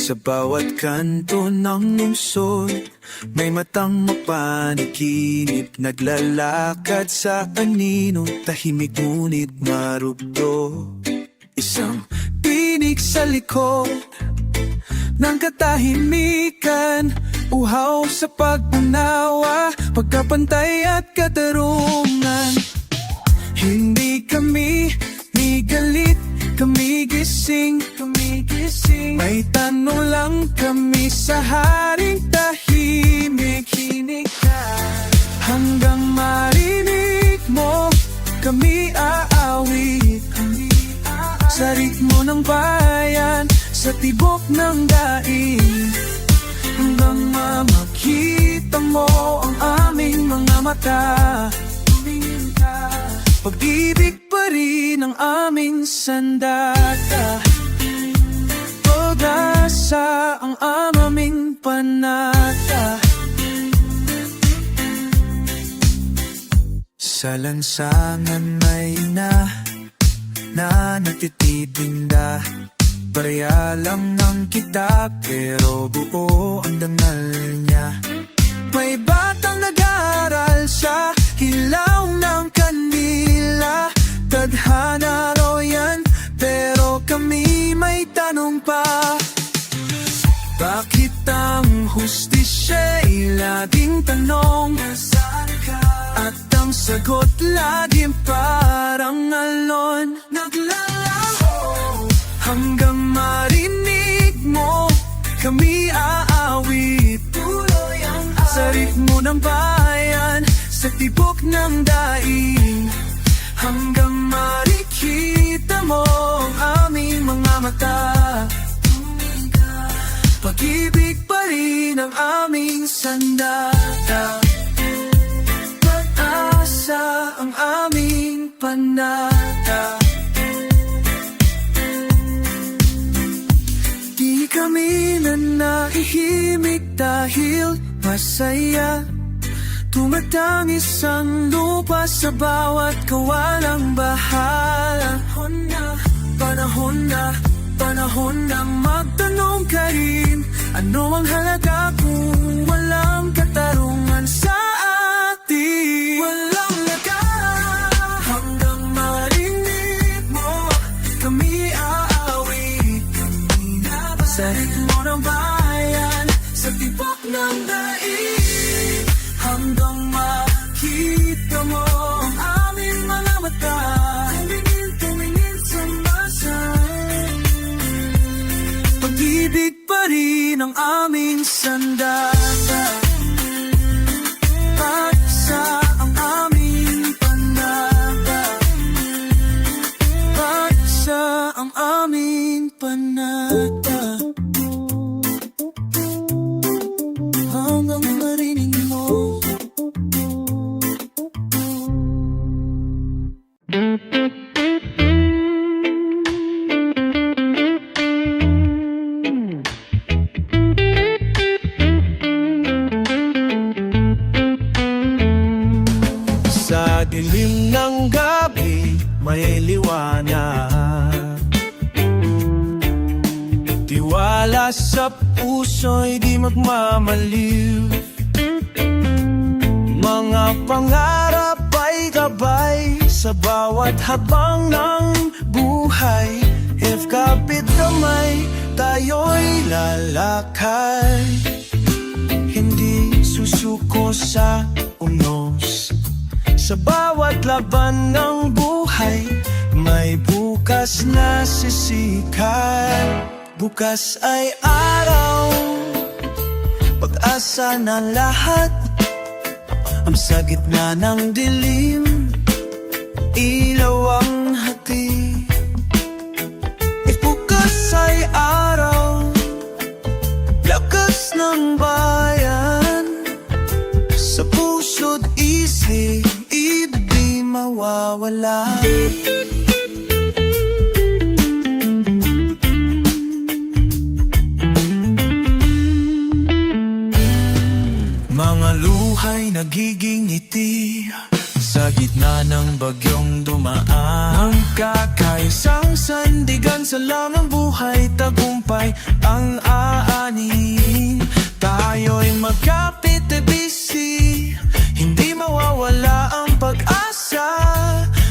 Sa bawat kanto ng lungsod, may matang mapaniginip, naglalakad sa anino, tahimik ngunit marugdo. Isang tinig sa likod ng katahimikan, uhaw sa pag-unawa, pagkapantay at katarungan. Hindi kami ni galit, kami gising. May tanong lang kami sa haring tahimik. Hanggang marinig mo, kami aawit sa ritmo ng bayan, sa tibok ng daig. Hanggang makita mo ang aming mga mata, pag-ibig pa rin ang aming sandata, pag-asa ang aming panata. Sa lansangan may na nagtititinda, pareha lang ng kita pero buo ang dangal niya. May batang nag-aaral sa hilaw ng kanila, tadhana raw yan pero kami may tanong pa. Bakit ang hustisya'y laging tanong, nasaan ka? At ang sagot laging parang alon, naglalaho. Hanggang marinig mo, kami aawit sa ritmo ng bayan, sa tibok ng daig. Hanggang makikita mo ang aming mga mata, pag-ibig pa rin ang aming sandata, pag-asa ang aming panata. Di kami na naihimik dahil masaya, tumatangis ang lupa sa bawat kawalang bahala. Panahon na magtanong ka rin, ano ang halaga kung walang katarungan sa atin? Walang laga. Hanggang marinig mo, kami aawit, sa ritmo ng bayan, sa tibok ng daig. Hanggang makita mo ang aming mga mata, tumingin sa masa, pag-ibig pa rin ang aming sandata, pag-asa ang aming panata, pag-asa ang aming panata. Hanggang marinig mo. Sa dilim ng gabi may liwanag, tiwala sa puso'y di magmamaliw. Mga pangarap ay gabay sa bawat habang ng buhay. If kapit kamay, tayo'y lalakay, hindi susuko sa unos. Sa bawat laban ng buhay, may bukas na sisikat. Bukas ay araw, pag-asa na lahat. Ang sa gitna ng dilim, ilaw ang hati. Bukas ay araw, lakas ng bayan. Sa puso't isip, di mawawala. Mga luhay nagiging ngiti Sa gitna ng bagyong dumaan, magkakaisang sandigan sa lamang buhay, tagumpay ang aanin. Tayo'y magkapit-bisi, hindi mawawala ang pag-asa.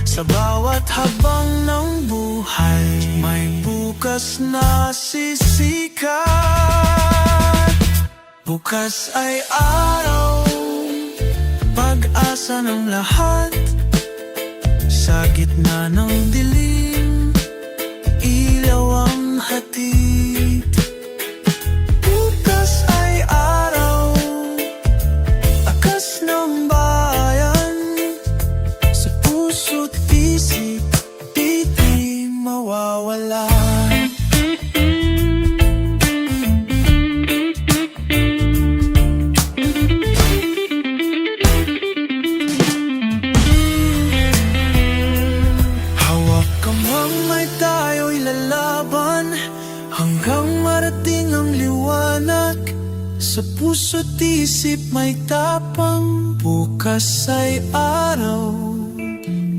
Sa bawat habang ng buhay, may bukas na sisikat. Bukas ay araw, pag-asa ng lahat. Sa gitna ng dilim, ilaw ang hatid. Bukas ay araw, lakas ng bayan. Sa puso't isip, di mawawala. Hanggang marating ang liwanag, sa puso't isip may tapang. Bukas ay araw,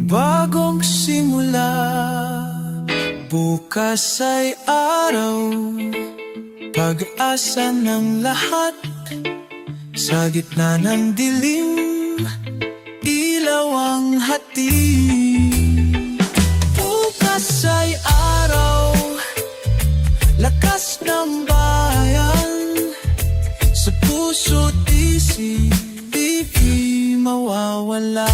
bagong simula. Bukas ay araw, pag-asa ng lahat. Sa gitna ng dilim, ilaw ang hatid. Bukas ay araw, lakas ng bayan. Sa puso't isip, di mawawala.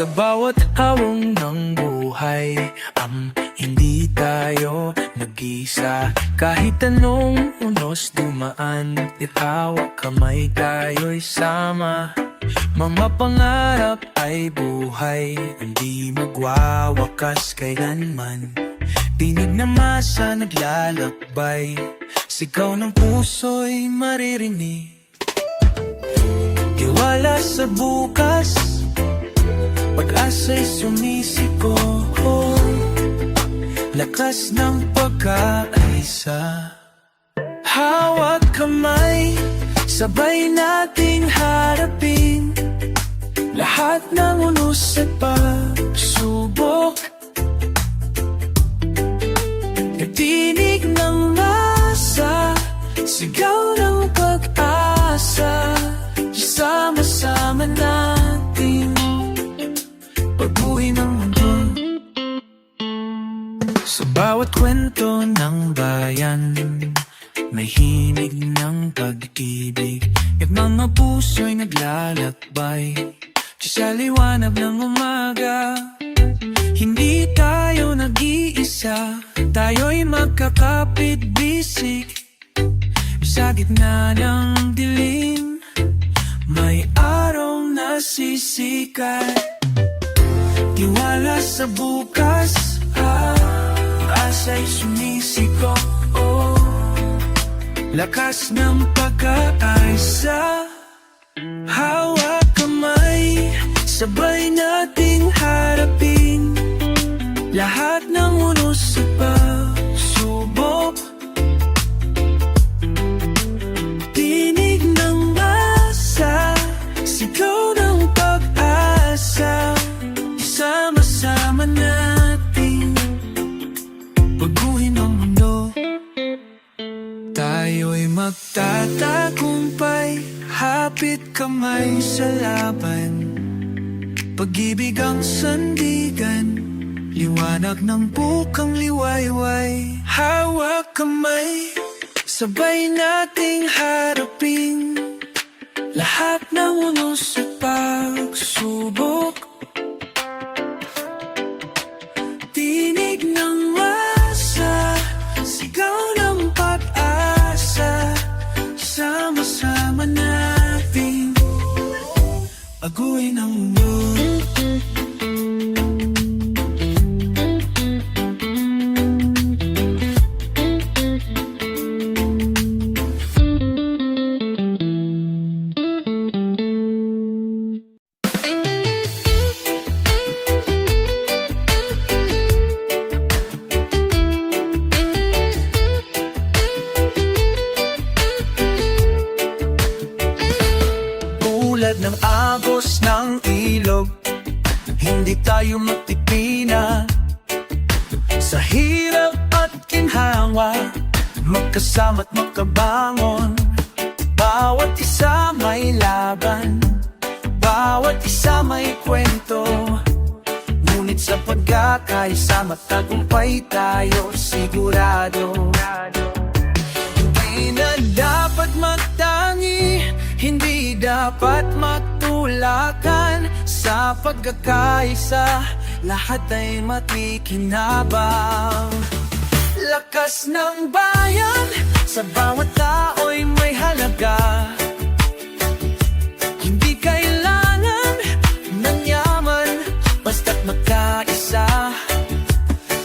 Sa bawat hawang ng buhay, hindi tayo nag-isa. Kahit anong unos dumaan, itawag kamay tayo'y sama. Mga pangarap ay buhay, hindi magwawakas kailanman. Tinig na masa naglalakbay, sigaw ng puso'y maririnig. Tiwala sa bukas, pag-asa'y sumisiko. Lakas ng pagkakaisa. Hawak kamay, sabay nating harapin lahat ng unos at pagsubok. Tinig ng masa, sigaw ng pag-asa. Sama-sama natin pag-uwi ng mundo. Sa bawat kwento ng bayan, may himig ng pag-ibig. At mga puso'y naglalakbay sa liwanag ng umaga. Hindi tayo nag-iisa, tayo'y magkakapit-bisig. Sa gitna ng dilim, may araw na sisikat. Tiwala sa bukas, asa'y sumisiko. Lakas ng pagkakaisa. Hawak kamay, sabay nating harapin lahat ng unos at pagsubok. Tinig ng masa, sigaw ng pag-asa. Sama-sama natin baguhin ang mundo. Tayo'y magtatagumpay, hapit kamay sa laban. Pag-ibig ang sandigan, liwanag ng bukang liwayway. Hawak kamay, sabay nating harapin lahat ng unos at pagsubok. Tinig ng masa, sigaw ng pag-asa. Sama-sama natin baguhin ang mundo. magkasama't makabangon. Bawat isa may laban, bawat isa may kwento. Ngunit sa pagkakaisa matagumpay tayo sigurado. Hindi na dapat magtangi, hindi dapat magtulakan. Sa pagkakaisa, lahat ay matikinabang. Lakas ng bayan, sa bawat tao'y may halaga. Hindi kailangan ng yaman, basta't magkaisa.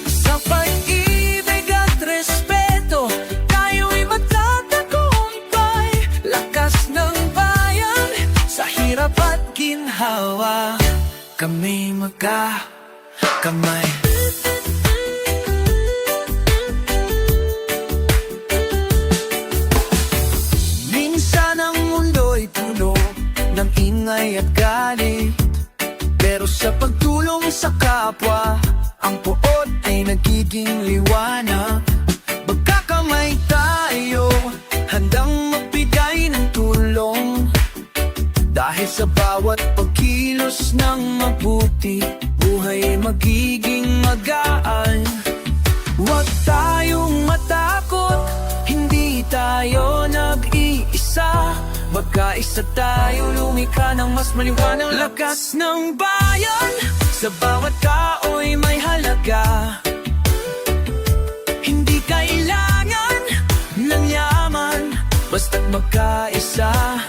Sa pag-ibig at respeto, tayo'y magtatagumpay. Lakas ng bayan, sa hirap at ginhawa, kami magkakamay. Minsan ang mundo'y puno ng ingay at galit, pero sa pagtulong sa kapwa, ang puot ay nagiging liwanag. Magkakamay tayo, handang magbigay ng tulong. Dahil sa bawat pagkilos ng mabuti, buhay magiging magaan. Huwag tayong matakot, hindi tayo nag-iisa. Magkaisa tayo, lumikha ng mas maliwanag. Lakas ng bayan, sa bawat tao'y may halaga. Hindi kailangan ng yaman, basta't magkaisa.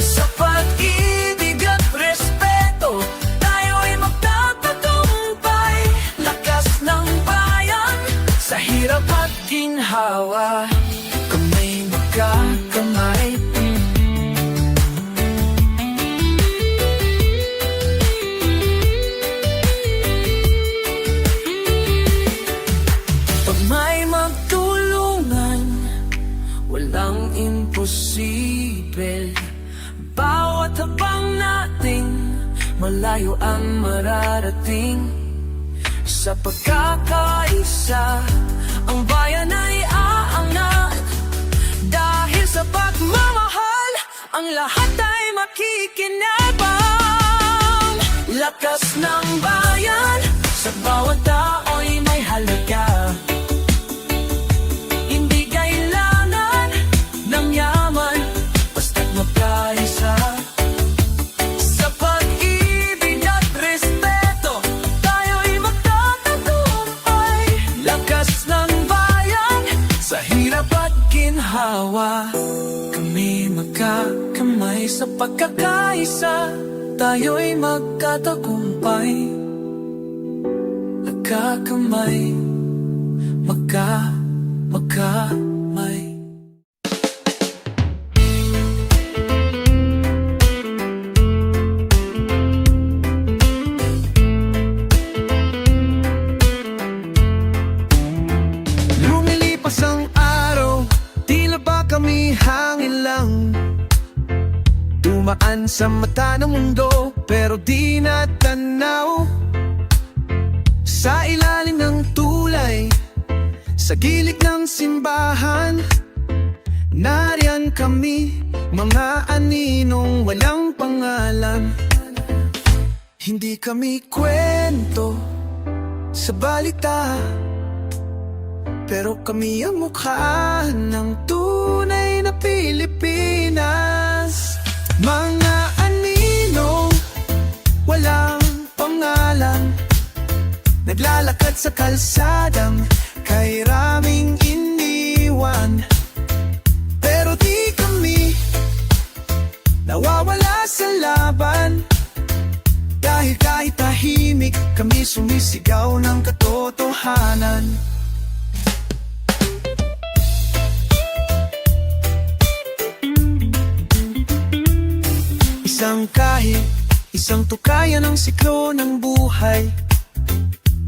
Sa pag-ibig at respeto, tayo'y magtatagumpay. Lakas ng bayan, sa hirap at ginhawa, kamay magkakamay. Pag may magtulungan, walang imposible. Bawat habang natin, malayo ang mararating. Sa pagkakaisa, ang bayan ay aangat. Dahil sa pagmamahal, ang lahat ay makikinabang. Lakas ng bayan, sa bawat tao'y may halaga. Hindi kailangan ng yaman, basta't magkaisa. Sa pag-ibig at respeto, tayo'y magtatagumpay. Lakas ng bayan, sa hirap at ginhawa, kami magkakamay. Sa pagkakaisa, tayo'y magkatagumpay. Magkakamay, magkamay. Lumilipas ang araw, tila ba kami hangin lang. Dumaan sa mata ng mundo, pero di natanaw. Sa ilalim ng tulay, sa gilid ng simbahan, nariyan kami, mga aninong walang pangalan. Hindi kami kwento sa balita, pero kami ang mukha ng tunay na Pilipinas. Mga aninong walang pangalan, naglalakad sa kalsadang kay raming iniwan. Pero di kami nawawala sa laban, dahil kahit tahimik, kami sumisigaw ng katotohanan. Isang kahit, isang tukayan ng siklo ng buhay.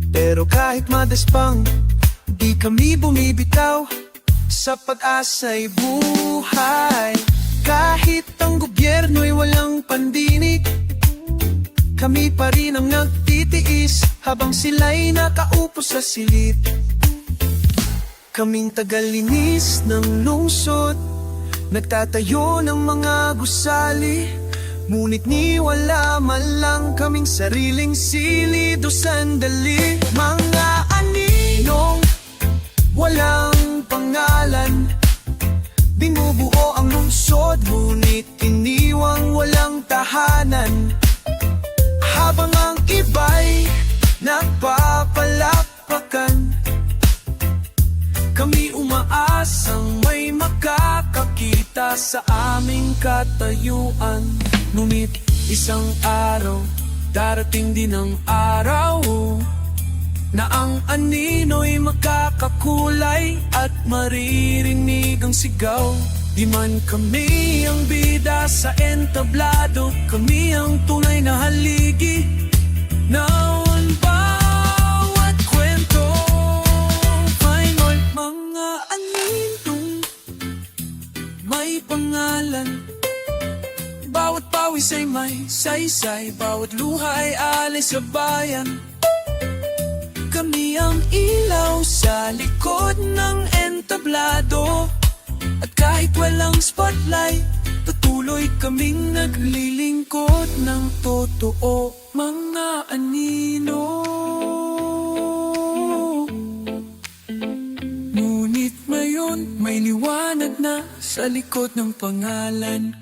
Pero kahit madaspang, di kami bumibitaw. Sa pag-asa'y buhay. Kahit ang gobyerno'y walang pandinig, kami pa rin ang nagtitiis habang sila'y nakaupo sa silid. Kaming tagalinis ng lungsod, nagtatayo ng mga gusali, ngunit ni wala man lang kaming sariling silid o sandali. Mga aninong walang pangalan, binubuo ang lungsod, ngunit iniwang walang tahanan. Habang ang iba'y nagpapalakpakan, kami umaasang may makakakita sa aming katayuan. Ngunit isang araw, darating din ang araw na ang anino'y makakakulay at maririnig ang sigaw. Di man kami ang bida sa entablado, kami ang tunay na haligi ng bawat kwento. Final mga aninong may pangalan, bawat pawis ay may saysay, bawat luha ay alay sa bayan. Kami ang ilaw sa likod ng entablado, at kahit walang spotlight, patuloy kaming naglilingkod ng totoo. Mga anino, ngunit ngayon may liwanag na sa likod ng pangalan.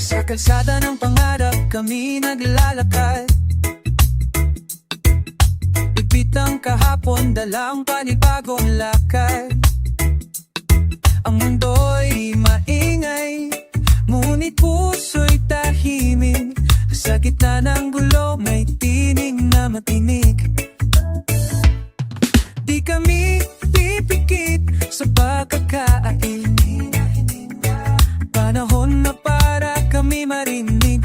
Sa kalsada ng pangarap kami naglalakad, ipit ang kahapon, dalang panibagong lakad. Ang mundo'y maingay, ngunit puso'y tahimik. Sa gitna ng gulo may tinig na matinig. Di kami pipikit sa pagkakain, panahon na para kami marinig.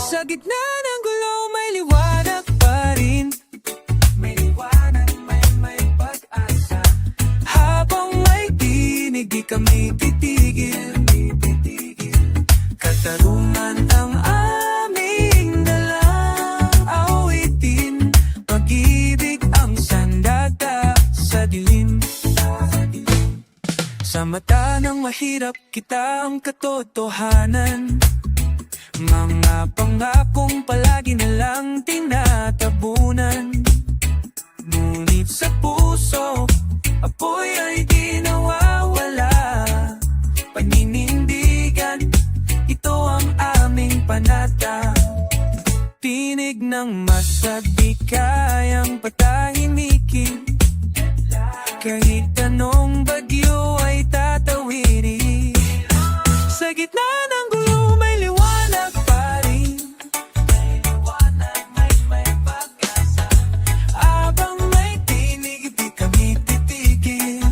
Sa gitna ng gulo may liwanag pa rin, may liwanag, may pag-asa. Habang may tinig, di kami titigil. Katarungan ang aming dalang awitin, pag-ibig ang sandata sa dilim. Sa mata ng mahirap, kita ang katotohanan. Mga pangakong palagi nalang tinatabunan, ngunit sa puso, apoy ay di nawawala. Paninindigan, ito ang aming panata. Tinig ng masabi kayang patahimikin, kahit anong bagyo ay tatawirin. Sa gitna ng gulo may liwanag pa rin, may liwanag, may pag-asa. Habang may tinig, di kami titigil.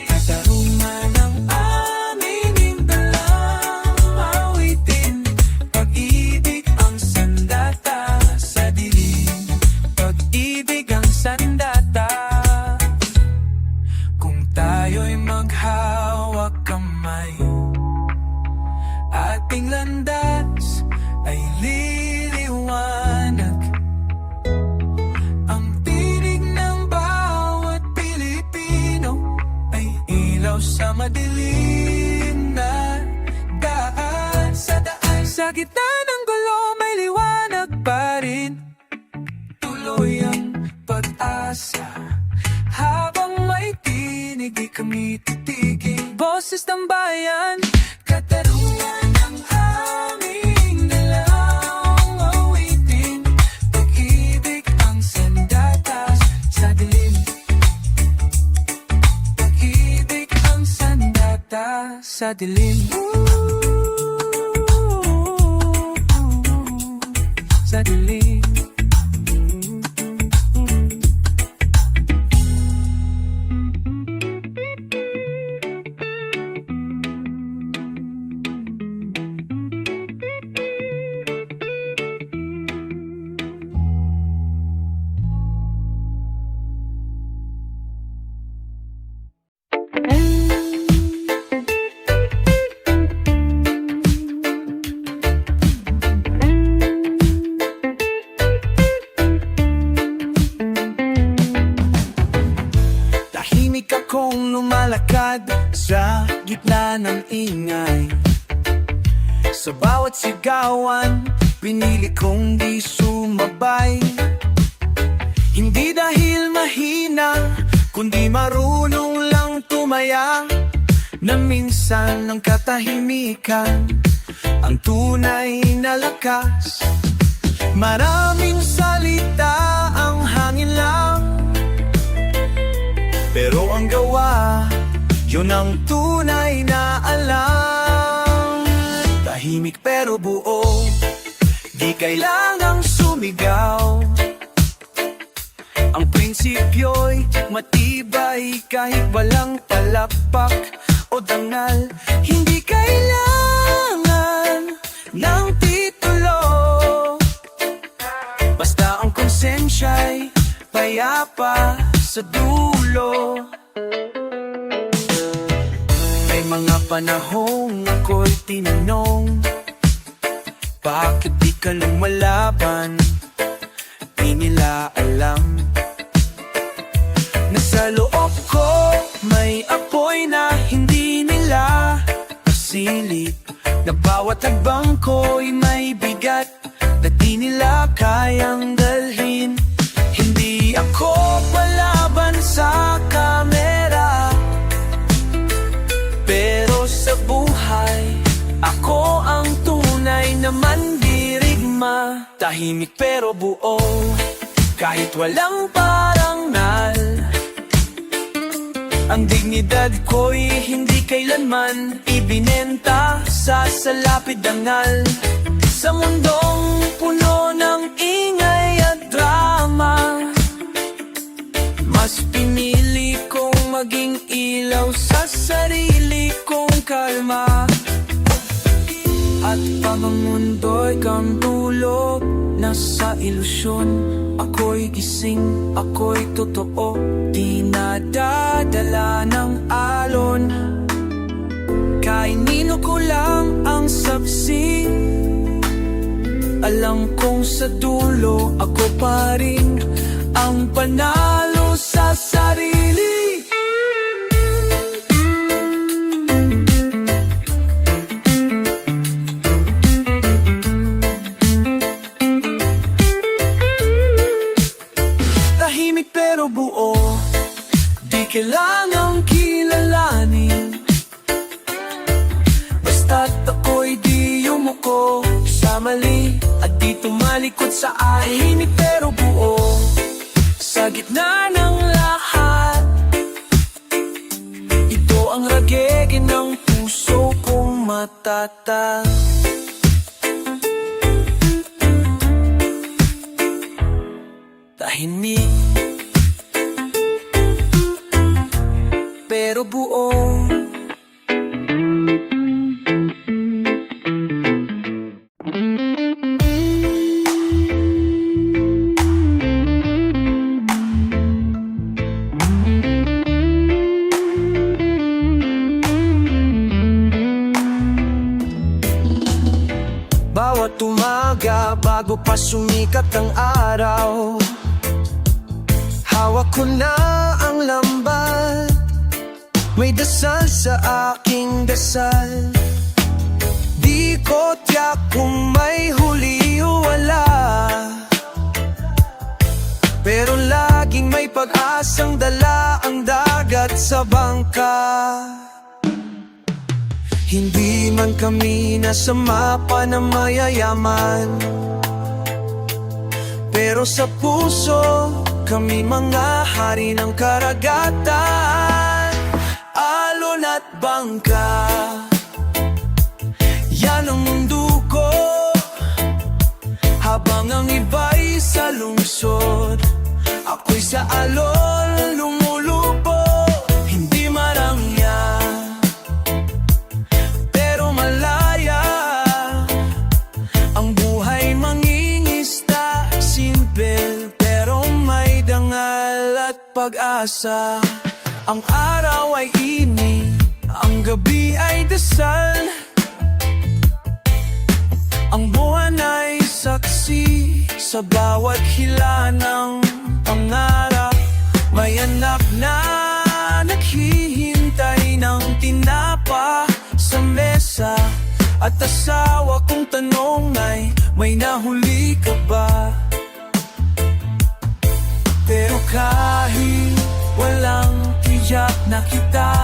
Katarungan ang aming dalang awitin, pag-ibig ang sandata sa dilim. Pag-ibig ang sandata. Tayo'y maghawak kamay, ating landas ay liliwanag. Ang tinig ng bawat Pilipino ay ilaw sa madilim na daan. Sa gitna ng gulo may liwanag pa rin, tuloy ang pag-asa. Habang may tinig, di kami titigil. Boses ng bayan, katarungan ang aming dalang awitin, pag-ibig ang sandatas sa dilim. Pag-ibig ang sandatas sa dilim. Sa dilim. gitna ng ingay. Sa bawat sigawan, pinili kong di sumabay. Hindi dahil mahina, kundi marunong lang tumaya, na minsan ng katahimikan ang tunay na lakas. Maraming salita ang hangin lang, pero ang gawa, yun ang tunay na alam. Tahimik pero buo, di kailangang sumigaw. Ang prinsipyo'y matibay kahit walang palakpak o dangal. Hindi kailangan ng titulo, basta ang konsensya'y payapa sa dulo. May mga panahong ako'y tinanong, bakit di ka lumalaban? Di nila alam na sa loob ko may apoy na hindi nila masilip, na bawat hagbang ko'y may bigat na di nila kayang dalhin. Hindi ako palaban sa kamera, pero sa buhay ako ang tunay na mandirigma. Tahimik pero buo, kahit walang parangal. Ang dignidad ko'y hindi kailanman ibinenta sa salapid dangal. Sa mundong puno ng ingay at drama, mas pinili kong maging ilaw sa sarili kong kalma. At pag ang mundo'y kandulog, nasa ilusyon, ako'y gising, ako'y totoo, di nadadala ng alon. Kainino ko lang ang sapsi, alam kong sa dulo ako pa rin ang panalo sa sarili. Tahimik pero buo, di kailangang kilalanin, basta't ako'y di yumuko sa mali at di tumalikod sa ahimik pero buo. Sa gitna ng lahat, ito ang ragege ng puso kong matatag. Tahimik pero buo. Bawat umaga bago pa sumikat ang araw, hawak ko na ang lambat, may dasal sa aking dasal. Di ko tiyak kung may huli o wala, pero laging may pag-asang dala ang dagat sa bangka. Hindi man kami nasa mapa na mayayaman, pero sa puso kami mga hari ng karagatan. Alon at bangka, yan ang mundo ko, habang ang iba'y sa lungsod, ako'y sa alon lumulupo. Hindi marangya, pero malaya ang buhay mangingista. Simple pero may dangal at pag-asa. Ang araw ay init, ang gabi ay dasal, ang buwan ay saksi sa bawat hila ng pangarap. May anak na naghihintay ng tinapay. At asawa kong tanong ay, may nahuli ka ba? Pero kahit walang tiyak na kita,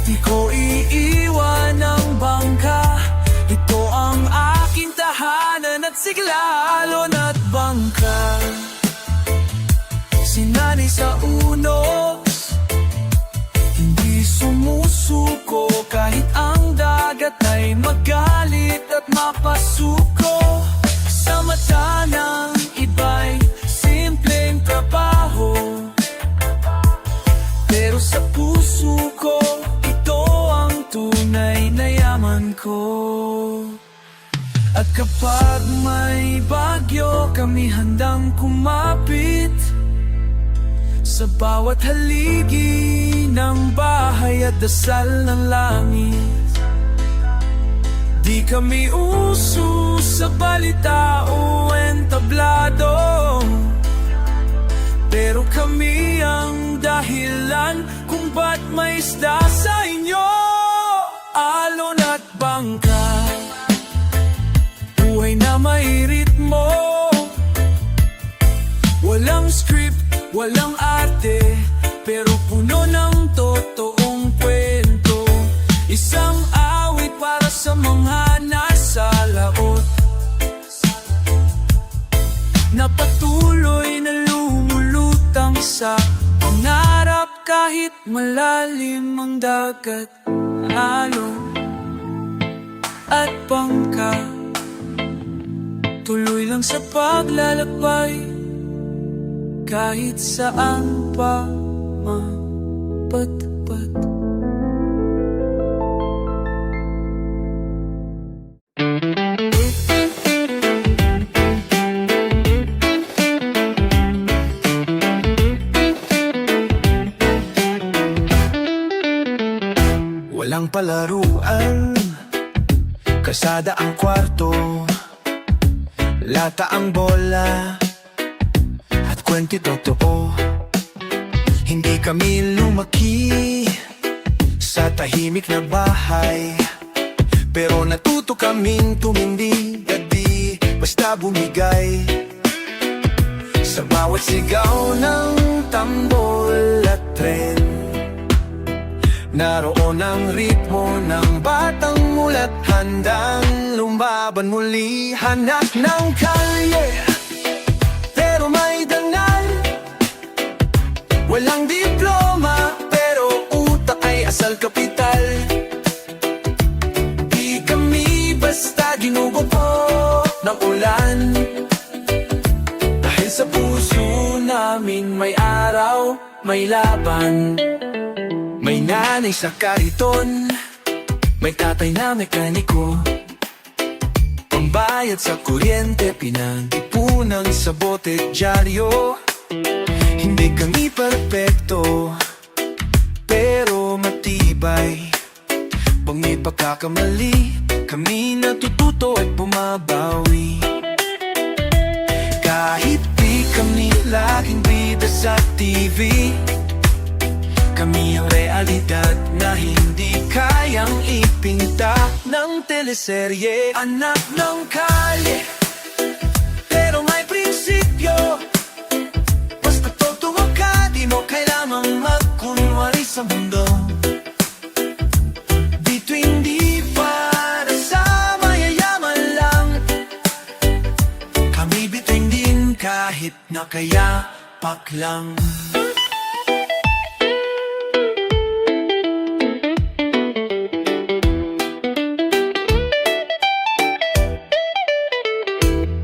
di ko iiwan ang bangka. Ito ang aking tahanan at sigla, alon at bangka. Sinanay sa unos, hindi sumusuko kahit ang dagat ay magalit at mapasuko. Sa mata ng iba'y simpleng trabaho, pero sa puso ko, ito ang tunay na yaman ko. At kapag may bagyo, kami handang kumapit sa bawat haligi ng bahay at dasal ng langit. Di kami uso sa balita o entablado, pero kami ang dahilan kung ba't may isda sa inyo. Alon at bangka, buhay na may ritmo, walang script, walang arte, pero puno ng totoong kwento. Isang awit para sa mga nasa laot, na patuloy na lumulutang sa pangarap kahit malalim ang dagat. Alon at bangka, tuloy lang sa paglalakbay, kahit saan pa mapatpat. Walang palaruan, kasada ang kwarto, lata ang bola, at kwento totoo. Hindi kami lumaki sa tahimik na bahay, pero natuto kaming tumindi at di basta bumigay. Sa bawat sigaw ng tambol at tren, naroon ang ritmo ng batang mulat, handang lumaban muli. Hanap ng kalye, pero may dangal. Walang diploma, pero utak ay asal kapital. Di kami basta ginugupo ng ulan, dahil sa puso namin may araw, may laban. May nanay sa kariton, may tatay na mekaniko, pambayad sa kuryente, pinag-ipunan sa bote dyaryo. Hindi kami perpekto, pero matibay. Pag may pagkakamali, kami natututo at bumabawi. Kahit di kami laging bida sa TV, kami ang realidad na hindi kayang ipinta ng teleserye. Anak ng kalye, pero may prinsipyo. Basta totoo ka, di mo kailangang magkunwari sa mundo. Dito hindi para sa mayayaman lang, kami biting din kahit nakayapak lang.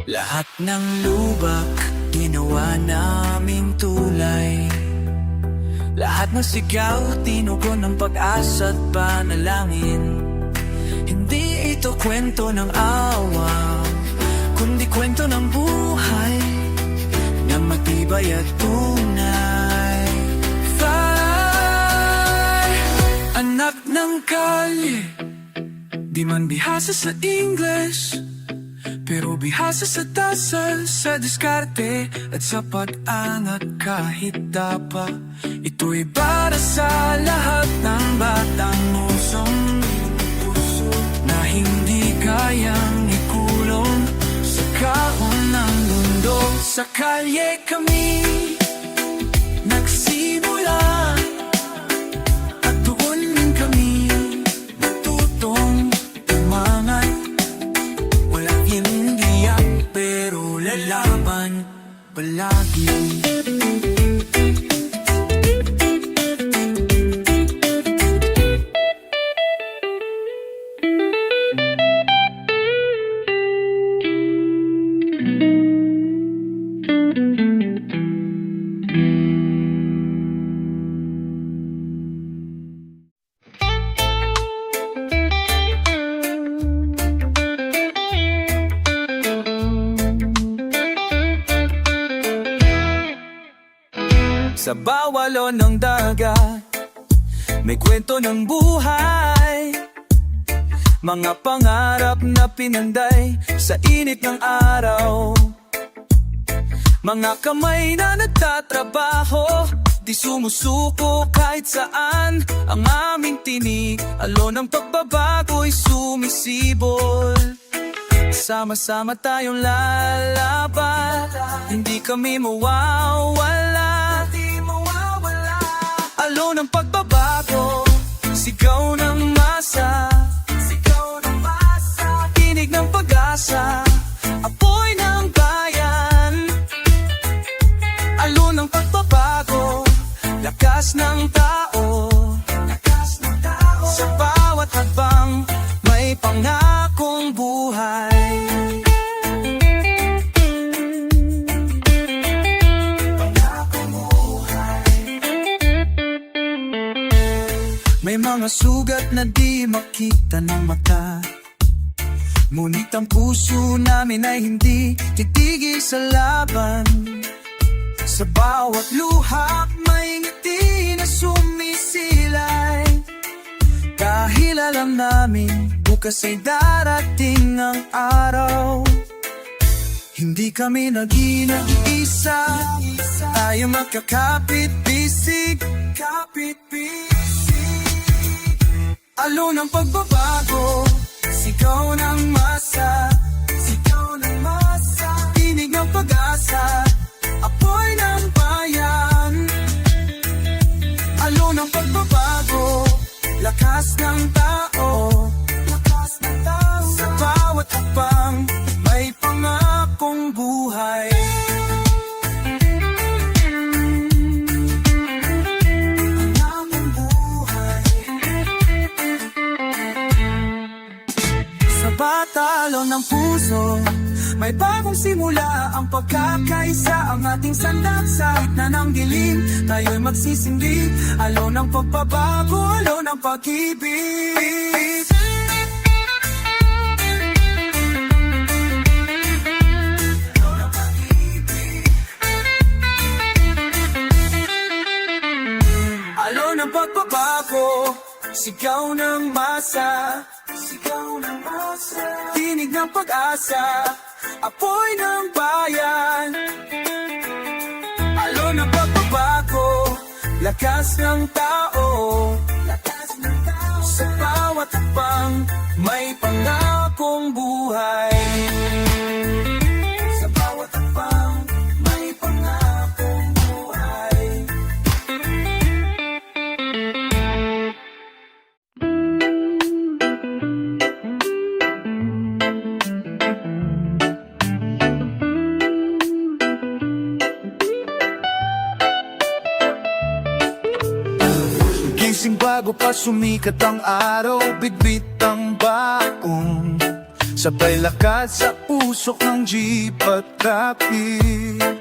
Lahat ng lubak, ginawa naming tulay. Lahat ng sigaw, tinugon ng pag-asa at panalangin. Hindi ito kwento ng awa, kundi kwento ng buhay na matibay at tunay. Fly, anak ng kalye, di man bihasa sa English, pero bihasa sa dasal, sa diskarte at sa pag-angat kahit dapa. Ito'y para sa lahat ng batang pusong Sa kalye kami nagsimula, at doon din kami natutong umangat. Walang hindiyak pero lalaban palagi. Sa bawalo ng dagat, may kwento ng buhay. Mga pangarap na pinanday sa init ng araw. Mga kamay na nagtatrabaho, di sumusuko kahit saan. Ang aming tinig, alon ng pagbabago'y sumisibol. Sama-sama tayong lalaban, hindi kami mawawala. Alon ng pagbabago, sigaw ng masa, tinig ng pag-asa, apoy ng bayan. Alon ng pagbabago, lakas ng tao, sa bawat hakbang may pangakong buhay. May mga sugat na di makita ng mata, ngunit ang puso namin ay hindi titigil sa laban. Sa bawat luha may ngiti na sumisilay, dahil alam namin bukas ay darating ang araw. Hindi kami nag-iisa, tayo magkakapit-bisig, alon ng pagbabago, sigaw ng masa, tinig ng pag-asa, apoy ng bayan. Alon ng pagbabago, lakas ng tao, sa bawat hakbang may pangakong buhay. Batalo ng puso, may bagong simula ang pagkakaisa. Ang ating sandak sa gitna ng dilim, tayo'y magsisindi. Alon ng pagbabago, alon ng pag-ibig. Alon ng pagbabago, sigaw ng masa, tinig ng pag-asa, apoy ng bayan. Alon ng pagbabago, lakas ng tao, sa bawat hakbang may pangakong buhay. Sa bawat hakbang may pangakong buhay. Gising bago pa sumikat ang araw, bitbit ang baon, sabay lakad sa usok ng jeep at traffic.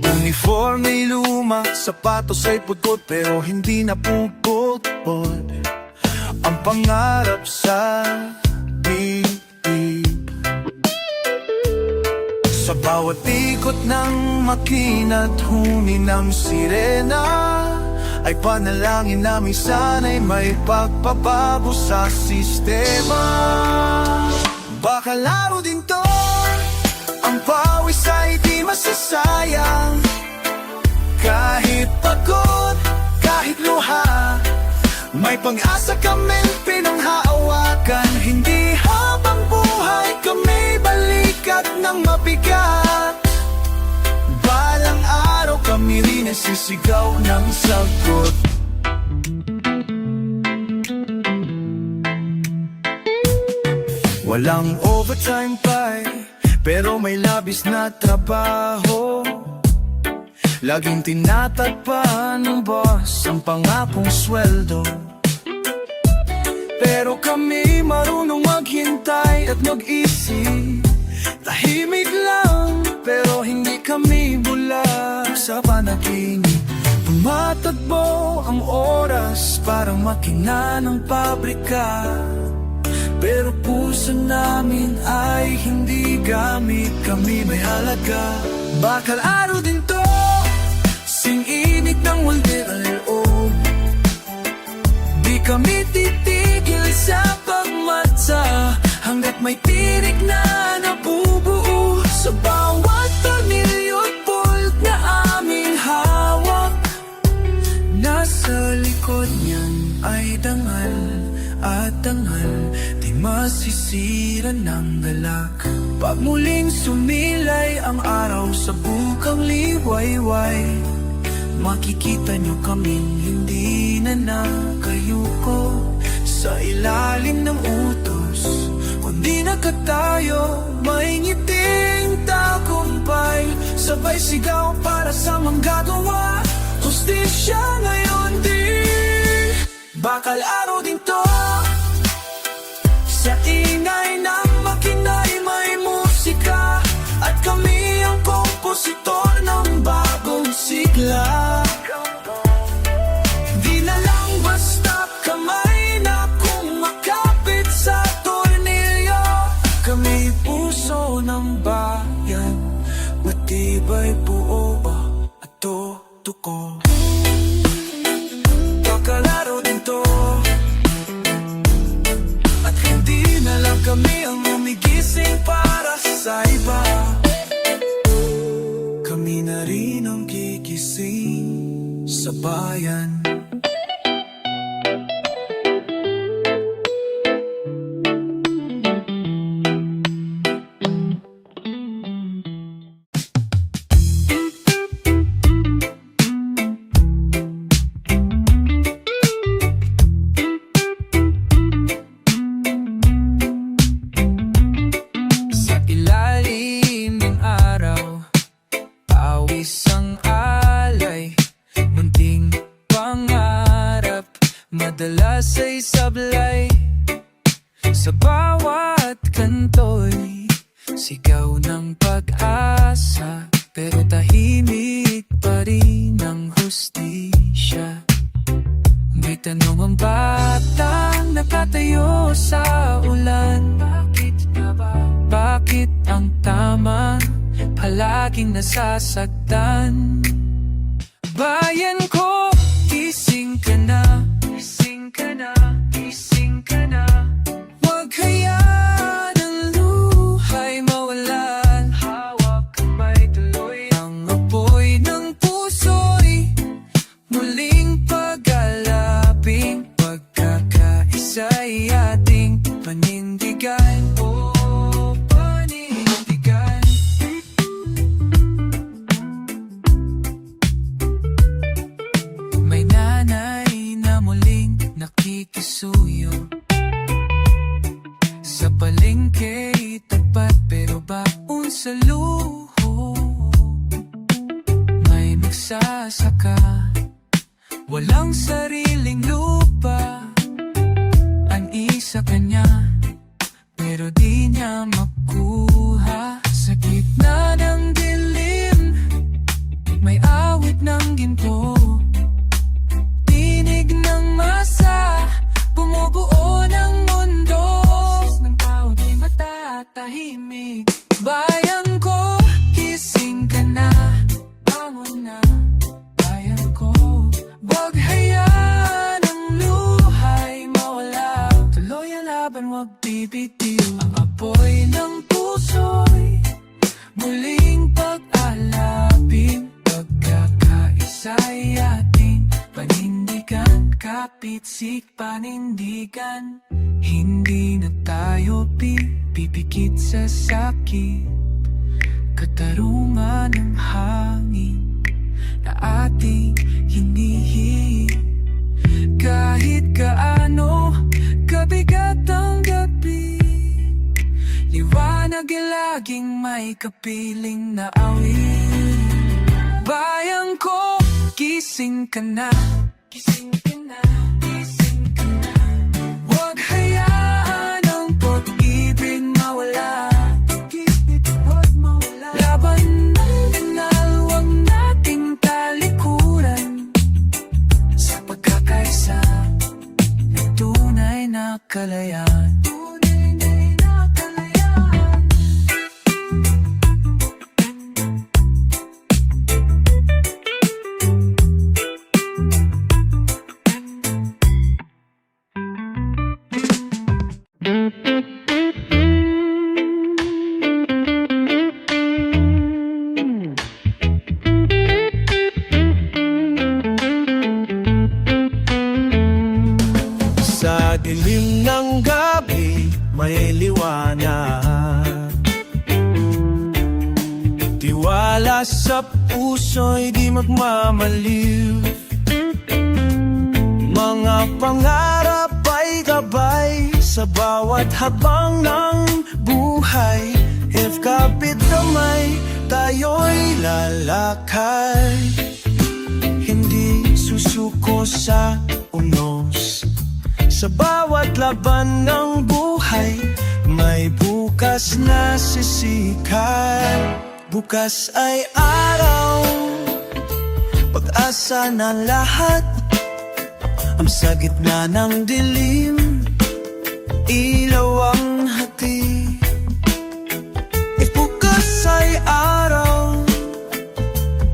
Uniforme luma, sapatos ay pudpod pero hindi na puputpod. Ang pangarap sa dibdib, sa bawat ikot ng makina't huni ng sirena, ay panalangin namin sana'y may pagpapago sa sistema. Baka laro din to, ang pawis ay di masasayang. Kahit pagod, kahit luha, may pag-asa kaming pinanghahawakan. Hindi habang buhay kami balikan. anak ng mabigat. Balang araw kami rin ay sisigaw ng sagot. Walang overtime pay, pero may labis na trabaho. Laging tinatagpan ng boss ang pangakong sweldo. Pero kami marunong maghintay at mag-isip. Tahimik lang, pero hindi kami bula sa panaginip. Tumatagbo ang oras, parang makina ng pabrika. Pero puso namin ay hindi gamit, kami may halaga. Bakal araw din to, sing-init ng walder-o. Di kami titigil sa pagmatsa, hanggat may tirik na nabubuo. Sa bawat tornilyo at bolt na aming hawak, nasa likod niyan ay dangal at dangal, di masisira ng galak. Pag muling sumilay ang araw sa bukang liwayway, makikita nyo kaming hindi na nakayuko sa ilalim ng utos, kundi nakatayo, may ngiting tagumpay. Sabay sigaw para sa manggagawa, hustisya ngayon din. Bakal araw din to, sa ingay ng makina'y may musika, at kami ang kompositor ng bagong sigla. Di na lang basta kamay na kumakapit sa tornilyo, kami puso ng bayan, matibay buo at tutuko. Bakalaro din to, at hindi na lang kami ang umigising para sa iba. Kami na rin ang gigising sa bayan. Sa ilalim ng araw, pawis ang alay, munting pangarap, madalas ay sablay. Sa bawat kanto'y sigaw ng pag-asa, pero tahimik pa rin ang hustisya. May tanong ang batang nakatayo sa ulan, bakit na ba? Bakit ang tama palaging nasasaktan? Bayan ko, gising ka na, gising ka na, gising ka na. Huwag hayaan ang luhay mawalan, hawak kamay tuloy. Ang apoy ng puso'y muling pag-alapin, pagkakaisa'y ating panindigan. Oh, panindigan. May nanay na muling nakikisuyo sa palengke, tapat pero baon sa luho. May magsasaka, walang sariling lupa, ang isa kanya, pero di niya makuha. Sa gitna ng dilim, may awit ng ginto, tinig ng masa, bumubuo ng mundo. Ng tao di matatahimik. Bayan ko, gising ka na, bangon na. Bayan ko, wag hayaan ang luhay mawala, tuloy ang laban, wag bibitiw. Ang apoy ng puso'y muling pag-alapin, pagkakaisa'y ating panindigan. Kapit-sik panindigan, hindi na tayo pipikit sa sakit. katarungan ng hangin na ating hinihingin. Kahit gaano kabigat ang gabi, liwanag ay laging may kapiling na awit. Bayang ko, gising ka na, gising ka na, gising ka na. Huwag hayaan ang pag-ibig mawala, pag-ibig huwag mawala. Laban ng ganal, huwag nating talikuran, sa pagkakaisa na tunay na kalayaan. Tunay na kalayaan. Sa dilim ng gabi may liwanag, tiwala sa puso'y di magmamaliw. Mga pangarap ay gabay sa bawat habang ng buhay. If kapit kamay, tayo'y lalakay, hindi susuko sa unos. Sa bawat laban ng buhay, may bukas na sisikat. Bukas ay araw, pag-asa ng lahat. Ang sa gitna ng dilim, ilaw ang hatid. Bukas ay araw,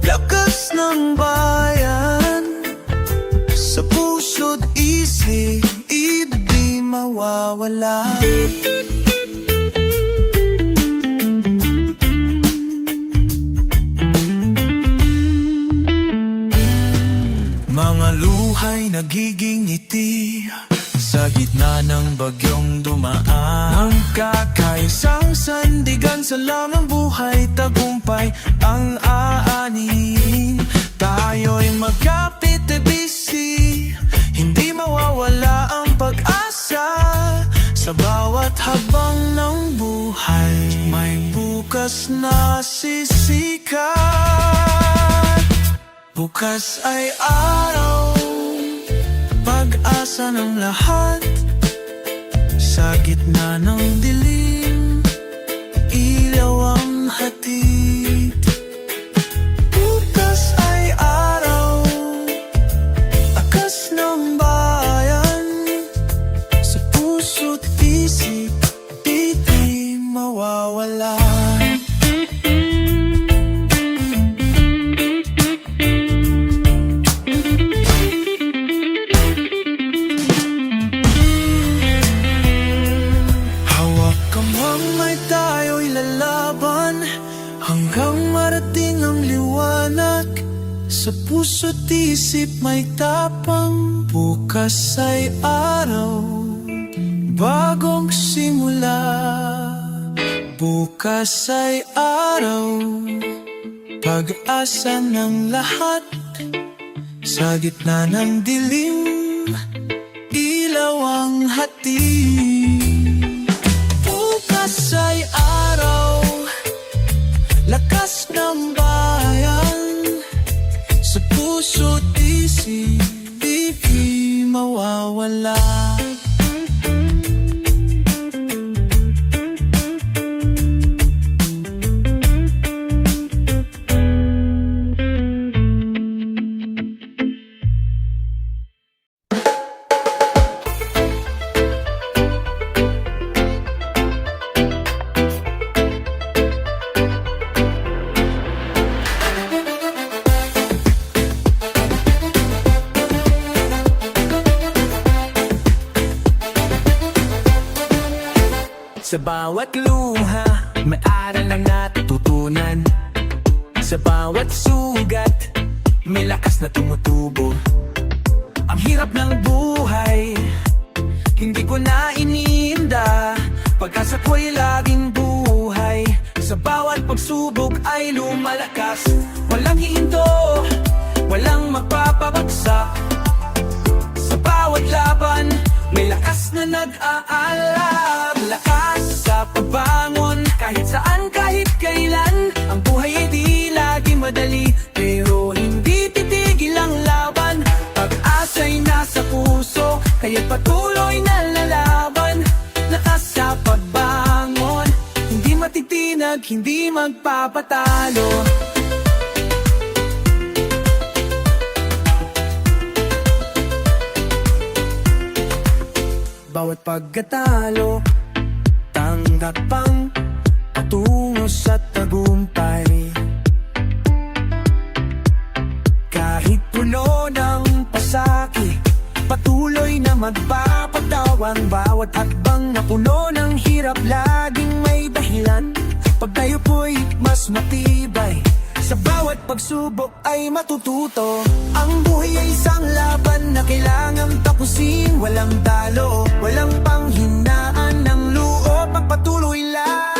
lakas ng bayan. Sa puso't isip, di mawawala. Mga luhay nagiging ngiti sa gitna ng bagyong dumaan. Ang kakaisang sandigan sa lamang buhay, tagumpay ang aanin. Tayo'y magkapit-ibisi, hindi mawawala ang pag-asa. Sa bawat habang ng buhay, may bukas na sisikat. Bukas ay araw, pag-asa ng lahat. Sa gitna ng dilim, ilaw ang hatid. Bukas ay araw, lakas ng bayan. Sa puso't isip, di mawawala. Kamay tayo'y lalaban hanggang marating ang liwanag. Sa puso't isip may tapang. Bukas ay araw, bagong simula. Bukas ay araw, pag-asa ng lahat. Sa gitna ng dilim, ilaw ang hatid. Bukas ay araw, lakas ng bayan. Sa puso't isip, di mawawala. Sa bawat luha, may aral na natututunan. Sa bawat sugat, may lakas na tumutubo. Ang hirap ng buhay, hindi ko na iniinda. Pag-asa ko'y laging buhay. Sa bawat pagsubok ay lumalakas. Walang hihinto, walang magpapabagsak. Sa bawat laban, may lakas na nag-aalab. Lakas sa pagbangon, kahit saan, kahit kailan. Ang buhay ay di lagi madali, pero hindi titigil ang laban. Pag-asa'y nasa puso, kaya't patuloy na lalaban. Lakas sa pagbangon, hindi matitinag, hindi magpapatalo. Bawat pagkatalo, tanggap pang patungo sa tagumpay. Kahit puno ng pasaki, patuloy na magpapatawan. Bawat hakbang na puno ng hirap, laging may dahilan. Pag tayo po'y mas matibay, sa bawat pagsubok ay matututo. Ang buhay ay isang laban na kailangang tapusin. Walang talo, walang panghinaan ng loob, magpatuloy lang.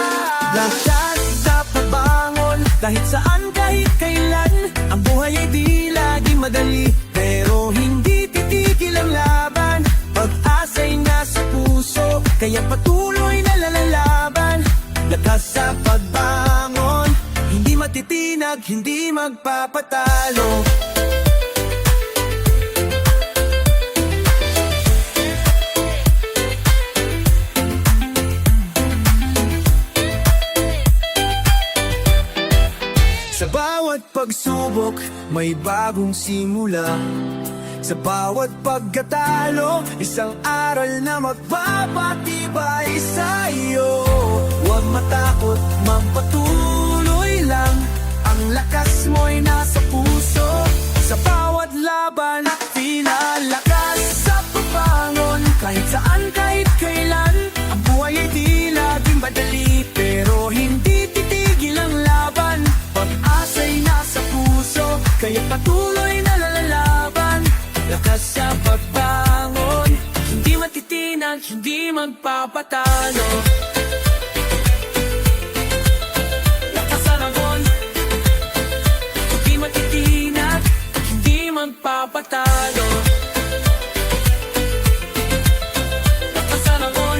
Lakas sa pagbangon, kahit saan, kahit kailan. Ang buhay ay di lagi madali, pero hindi titigil ang laban. Pag-asa'y nasa puso, kaya patuloy na lalaban. Lakas sa pagbangon, hindi matitinag, hindi magpapatalo. Sa bawat pagsubok, may bagong simula. Sa bawat pagkatalo, isang aral na magpapatibay sa'yo. Huwag matakot, magpatuloy lang. Ang lakas mo'y nasa puso. Sa bawat laban, pinalakas sa pagbangon. Kahit saan, kahit kailan. Ang buhay ay di laging madali, pero hindi titigil ang laban. Pag-asa'y nasa puso, kaya patuloy na lalaban. Lakas sa pagbangon, hindi matitinag, hindi magpapatalo. Lakas sa laban, hindi matitinag, hindi magpapatalo. Lakas sa laban,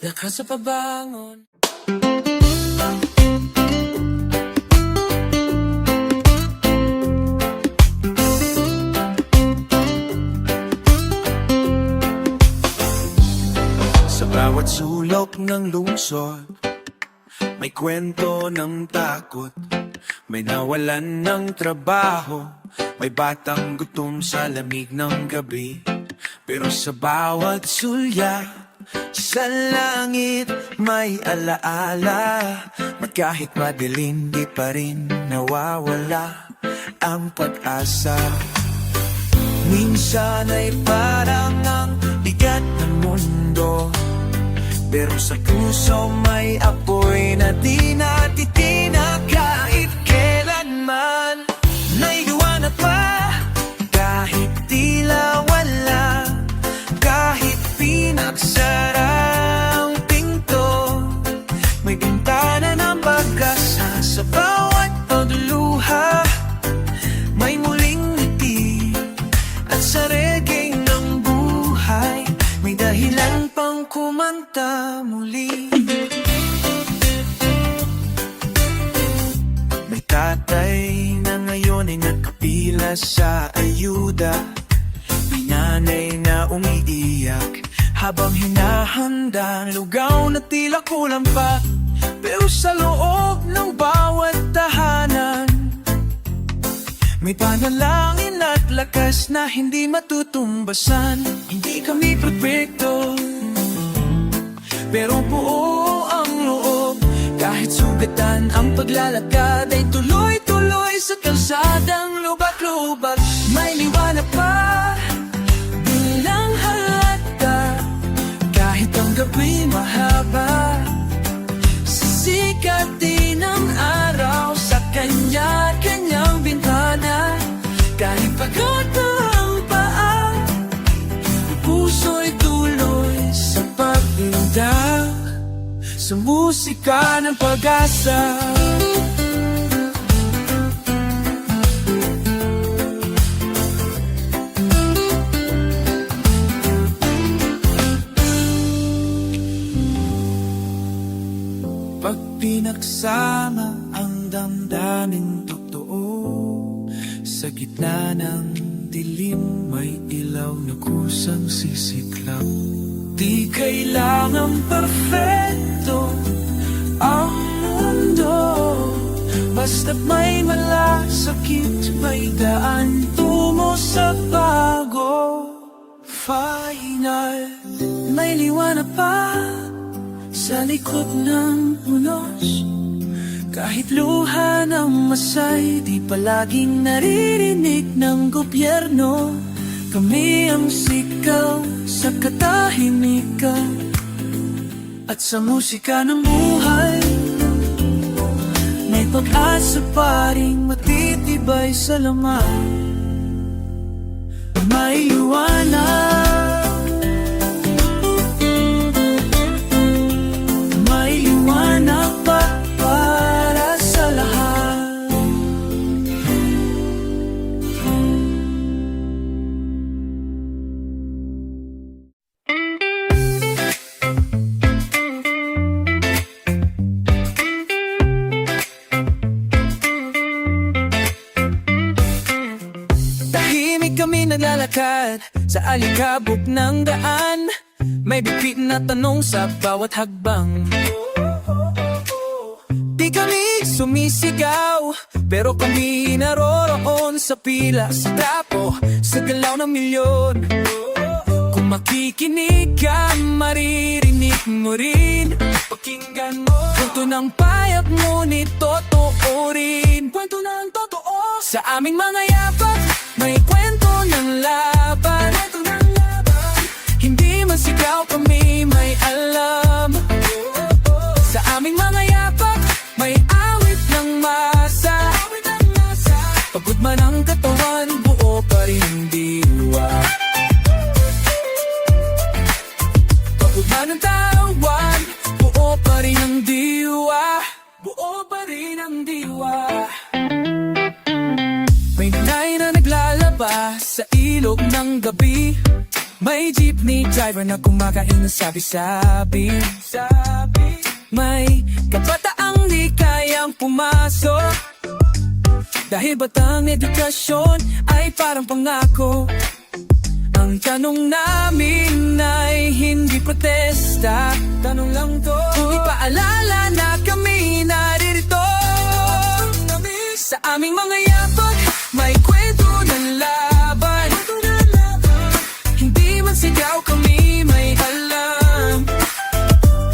lakas sa pagbangon. Sa bawat sulok ng lungsod, may kwento ng takot. May nawalan ng trabaho, may batang gutom sa lamig ng gabi. Pero sa bawat sulya, sa langit may alaala. Kahit madilim, di pa rin nawawala ang pag-asa. Minsan ay parang ang bigat ng mundo, pero sa puso may apoy na di natitinag. Kahit kailanman may liwanag pa, kahit tila wala, kahit pinagsara ang pinto, may bintana ng pag-asa. Sa bawat pagluha, may muling ngiti, at sa reggae ng buhay, may dahilan pang kumanta muli. May tatay na ngayon ay nagkapila sa ayuda. May nanay na umiiyak habang hinahanda ang lugaw na tila kulang pa. Pero sa loob ng bawat tahanan, may panalangin at lakas na hindi matutumbasan. Hindi kami perfecto, pero buo ang loob. Kahit sugatan ang paglalakad, ay tuloy-tuloy sa kalsadang lubak-lubak. May liwanag pa, bilang halata, kahit ang gabi mahaba. Sa sikat din ng araw, sa kanya-kanyang bintana. Kahit pagod na ang paa, ang puso'y tuloy sa paglinda. sa musika ng pag-asa. Pag pinagsama ang damdaming totoo, sa gitna ng dilim may ilaw na kusang sisiklab. Di kailangang perfecto ang mundo, basta't may malasakit, may daan tungo sa bago. Final, may liwanag pa sa likod ng unos. Kahit luha ng masay, di palaging naririnig ng gobyerno. Kami ang sigaw sa katahimikan at sa musika ng buhay. May pag-asa pa ring matitibay sa laman. May liwanag, may liwanag pa para sa lahat. Tahimik kami naglalakad sa alikabok ng daan. May bigpit na tanong sa bawat hagbang. Di kami sumisigaw, pero kami naroroon sa pila, sa tapo, sa galaw ng milyon. Kung makikinig ka, maririnig mo rin. Pakinggan mo kwento ng payap, ngunit totoo rin. Kwento ng totoo sa aming mga yapak. May kwento ng laban, hindi man sigaw kami may alam. Sa aming mga yapak, may awit ng masa. Pagod man ang katawan, buo pa rin ang diwa. Pagod man ang tawan, buo pa rin ang diwa. Buo pa rin ang diwa. May nanay na naglalabas sa ilog ng gabi. May jeepney driver na kumakain ng sabi-sabi. May kabataang di kayang pumasok, dahil batang edukasyon ay parang pangako. Ang tanong namin ay hindi protesta, tanong lang to, kung ipaalala na kami naririto. Sa aming mga yapak, may kwento ng laban. Hindi man sigaw kami may alam.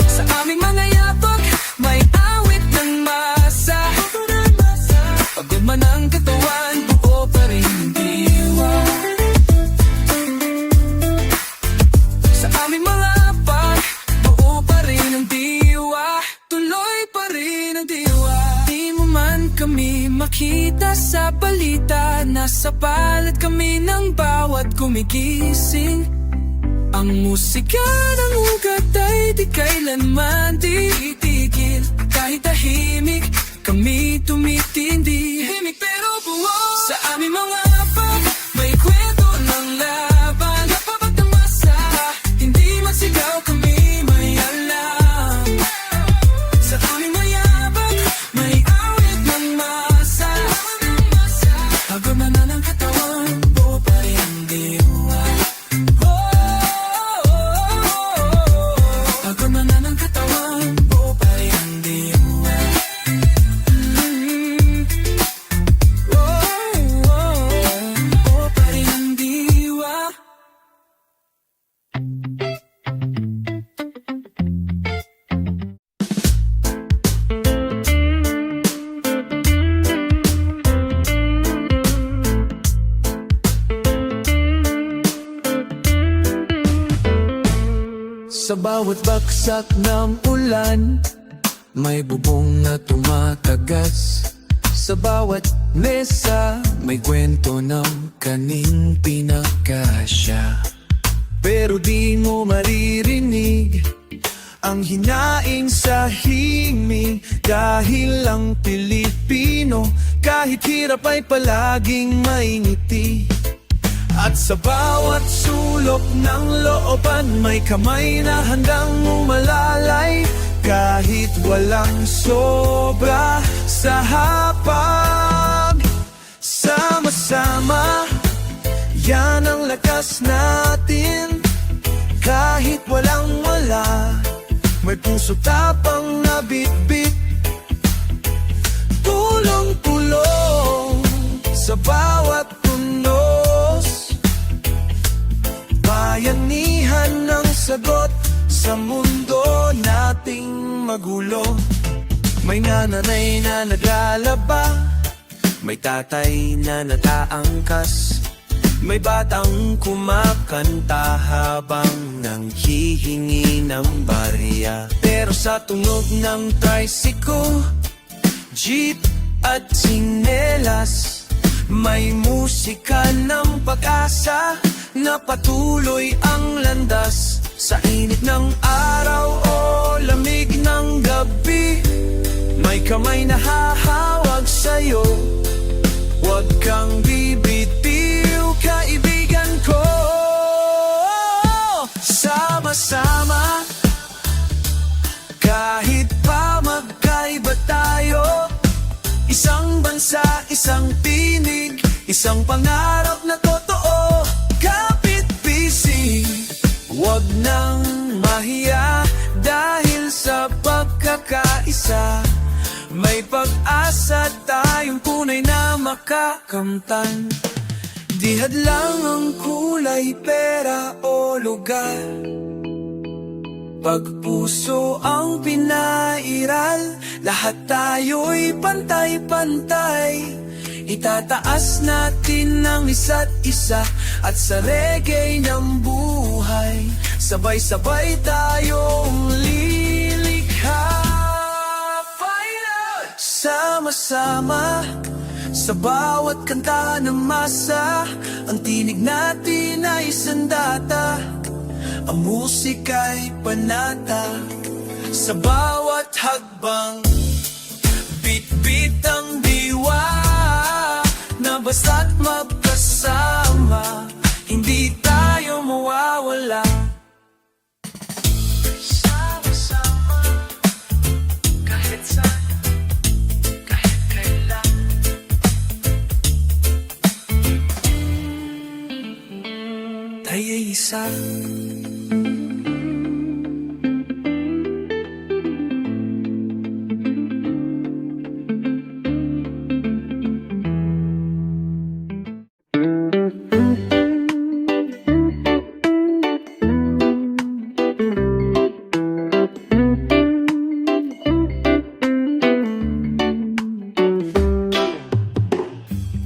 Sa aming mga yapak, may awit ng masa. Pagod man ang katawan, buo pa rin ang diwa. Sa aming mga yapak, buo pa rin ang diwa. Tuloy pa rin ang diwa. Di mo man kami makita sa balita, nasa palad kami ng bawat gumigising. Ang musika ng ugat ay di kailanman titigil. Kahit tahimik, kami tumitindi. Himik pero buo. Sa aming mga pag, may kwento ng laban. Napapat ng masa, hindi masigaw kami may alam. Sa aming mayabag, may awit ng masa. Pagod na ng katawan, buo pa rin ang diwa. Pagod na ng katawan, buo pa rin ang diwa. Buo pa rin ang diwa. Sa bawat baksak ng ulan, may bubong na tumatagas. Sa bawat mesa, may kwento ng kaning pinagkasya. Pero di mo maririnig ang hinaing sa himig dahil ang Pilipino kahit hirap ay palaging may ngiti. At sa bawat sulok ng looban may kamay na handang umalalay kahit walang sobra sa hapag. Sama-sama, yan ang lakas natin kahit walang wala. May puso tapang na bit-bit, tulong-tulong sa bawat tunos. Bayanihan ng sagot sa mundo nating magulo. May nanay na naglalaba, may tatay na nataangkas, may batang kumakanta habang nanghihingi ng barya. Pero sa tunog ng tricycle, jeep at tsinelas, may musika ng pag-asa na patuloy ang landas. Sa init ng araw o lamig ng gabi, may kamay na hahawag sa'yo. Huwag kang bibitiw, kaibigan ko. Sama-sama, kahit pa magkaiba tayo. Isang bansa, isang tinig, isang pangarap na totoo. Kapit-bisig, huwag nang mahiya dahil sa pagkakaisa. May pag-asa tayong tunay na makakamtan. Di hadlang ang kulay, pera o lugar. Pag puso ang pinairal, lahat tayo'y pantay-pantay. Itataas natin ang isa't isa at sa reggae ng buhay, sabay-sabay tayong lilikha. Sama-sama, sa bawat kanta ng masa, ang tinig natin ay sandata, ang musika'y panata. Sa bawat hagbang, bit-bit ang diwa, na basta't magkasama, hindi tayo mawawala. Sama-sama, kahit saan, kahit kailan. Tayo'y isa.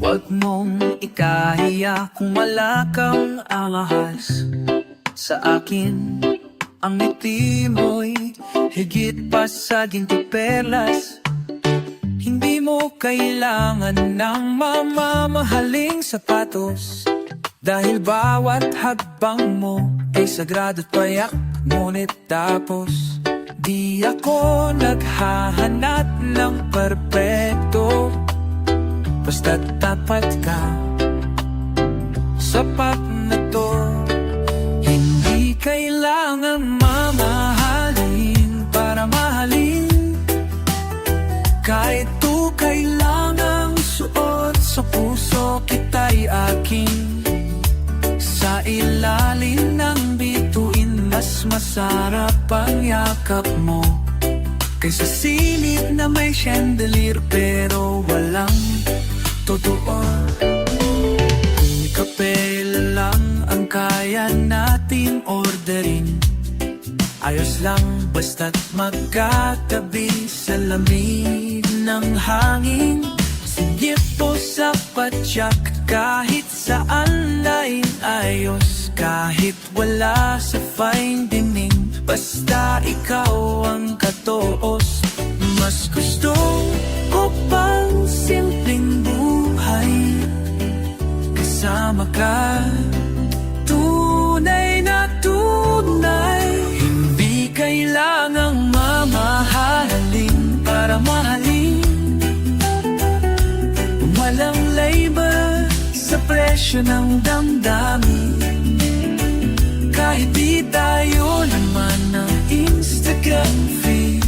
Huwag mong ikahiya kung wala kang ahas. Sa akin, ang ngiti mo'y higit pa sa ginto perlas. Hindi mo kailangan ng mamamahaling sapatos, dahil bawat hagbang mo ay sagrado't payak. Ngunit tapos, di ako naghahanap ng perpekto. Basta't tapat ka, sapat na to. Hindi kailangan mamahalin para mahalin. Kahit to kailangang suot sa puso, kita'y akin. Sa ilalim ng bituin, mas masarap ang yakap mo kaysa silid na may chandelier pero walang totoo. Kape lang ang kaya nating orderin. Ayos lang basta't magkatabi sa lamig ng hangin. Sige po sa patyak, kahit saan ay ayos. Kahit wala sa fine dining, basta ikaw ang katoos. Mas gusto ko pang simpleng buhay, kasama ka, tunay na tunay. Hindi kailangan ekspresyon ng damdamin. Kahit di tayo naman ng Instagram feed,